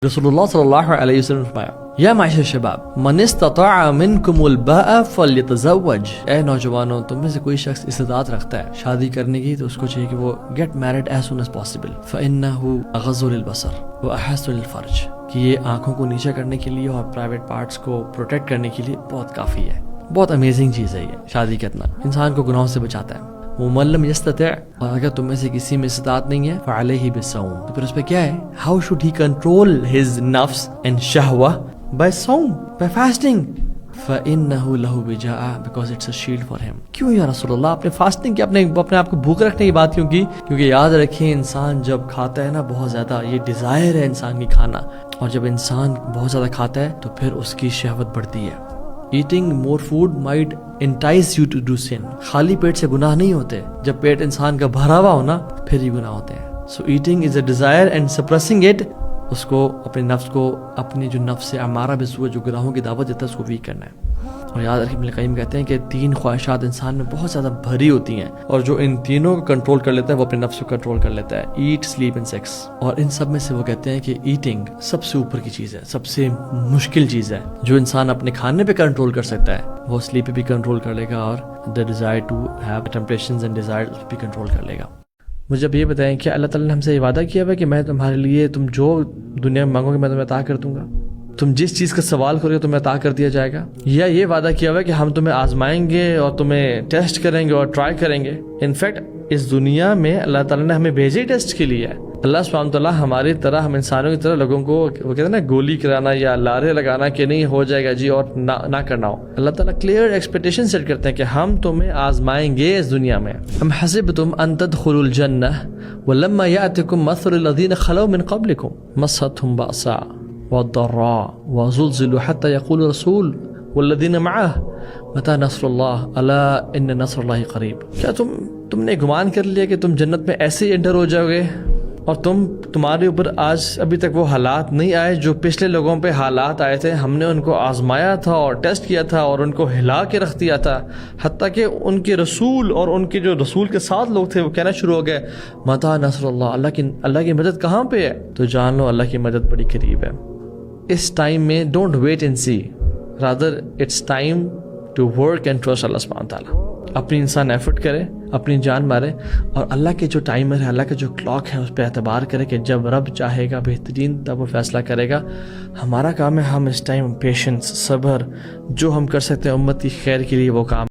رسول اللہ صلی اللہ علیہ وسلم نے فرمایا یا معاشر شباب من استطاع منکم الباء فلیتزوج، اے نوجوانوں تم میں سے کوئی شخص استطاعت رکھتا ہے شادی کرنے کی تو اس کو چاہیے کہ وہ get married as soon as possible, فانہ اغض للبصر واحسن للفرج، کہ یہ آنکھوں کو نیچے کرنے کے لیے اور پرائیویٹ پارٹس کو پروٹیکٹ کرنے کے لیے بہت کافی ہے۔ بہت امیزنگ چیز ہے یہ شادی کرنا، انسان کو گناہوں سے بچاتا ہے۔ وَمَن لَّمْ يَسْتَطِعْ، اور اگر تم میں سے کسی میں استطاعت نہیں ہے فَعَلَيْهِ بِالصَّوْمِ، تو پھر اس پہ کیا ہے؟ How should he control his nafs and shahwa? By صوم، by fasting. فَإِنَّهُ لَهُ وِجَاءَ، because it's a shield for him۔ کیوں یا رسول اللہ آپ نے فاسٹنگ کی، اپنے آپ کو بھوک رکھنے کی بات کیوں کی؟ کیونکہ یاد رکھیں انسان جب کھاتا ہے نا بہت زیادہ، یہ ڈیزائر ہے انسان کی کھانا، اور جب انسان بہت زیادہ کھاتا ہے تو پھر اس کی شہوت بڑھتی ہے۔ Eating more food might entice you to do sin۔ خالی پیٹ سے گناہ نہیں ہوتے، جب پیٹ انسان کا بھرا ہوا ہونا پھر ہی گناہ ہوتے ہیں۔ So eating is a desire and suppressing it، اس کو اپنے نفس کو، اپنی جو نفس امارہ بالسوء جو گناہوں کی دعوت دیتا ہے اس کو ویک کرنا ہے۔ اور یاد رکھیں ابن القیم کہتے ہیں کہ 3 خواہشات انسان میں بہت زیادہ بھری ہوتی ہیں، اور جو ان تینوں کو کنٹرول کر لیتا ہے وہ اپنے نفس کو کنٹرول کر لیتا ہے، ایٹ، سلیپ اینڈ سیکس۔ اور ان سب میں سے وہ کہتے ہیں کہ ایٹنگ سب سے اوپر کی چیز ہے، سب سے مشکل چیز ہے۔ جو انسان اپنے کھانے پہ کنٹرول کر سکتا ہے وہ سلیپ پہ بھی کنٹرول کر لے گا، اور the desire to have temptations and desire بھی کنٹرول کر لے گا۔ مجھے اب یہ بتائیں کہ اللہ تعالیٰ نے ہم سے یہ وعدہ کیا ہوا کہ میں تمہارے لیے، تم جو دنیا میں مانگو گے میں تمہیں عطا کر دوں گا، تم جس چیز کا سوال کرو گے تمہیں عطا کر دیا جائے گا؟ یا یہ وعدہ کیا ہوا ہے کہ ہم تمہیں آزمائیں گے اور تمہیں ٹیسٹ کریں گے اور ٹرائی کریں گے؟ انفیکٹ اس دنیا میں اللہ تعالیٰ نے ہمیں بھیجے ٹیسٹ کے لیے ہے۔ اللہ سبحانہ وتعالیٰ ہماری طرح، ہم انسانوں کی طرح لوگوں کو وہ کہتے ہیں نا گولی کرانا یا لارے لگانا کہ نہیں ہو جائے گا جی اور نہ کرنا ہو۔ اللہ تعالیٰ کلیئر ایکسپیکٹیشن سیٹ کرتے ہیں کہ ہم تمہیں آزمائیں گے اس دنیا میں۔ ام حسبتم ان تدخلوا الجنہ ولما یأتکم مثل الذین خلوا من قبلکم مستهم بأساء والضراء وزلزلوا حتى يقول الرسول والذین معه متى نصر اللہ الا ان نصر اللہ قریب۔ کیا تم نے گمان کر لیا کہ تم جنت میں ایسے ہی انٹر ہو جاؤ گے اور تمہارے اوپر آج ابھی تک وہ حالات نہیں آئے جو پچھلے لوگوں پہ حالات آئے تھے؟ ہم نے ان کو آزمایا تھا اور ٹیسٹ کیا تھا اور ان کو ہلا کے رکھ دیا تھا، حتیٰ کہ ان کے رسول اور ان کے جو رسول کے ساتھ لوگ تھے وہ کہنا شروع ہو گئے متى نصر اللہ، اللہ کی مدد کہاں پہ ہے؟ تو جان لو اللہ کی مدد بڑی قریب ہے۔ اس ٹائم میں don't wait and see, rather it's time to work and trust Allah سبحانہ تعالیٰ۔ اپنی انسان ایفرٹ کرے، اپنی جان مارے، اور اللہ کے جو ٹائمر ہے، اللہ کا جو کلاک ہے اس پہ اعتبار کرے کہ جب رب چاہے گا بہترین تب وہ فیصلہ کرے گا۔ ہمارا کام ہے ہم اس ٹائم پیشنس، صبر، جو ہم کر سکتے ہیں امت کی خیر کے لیے وہ کام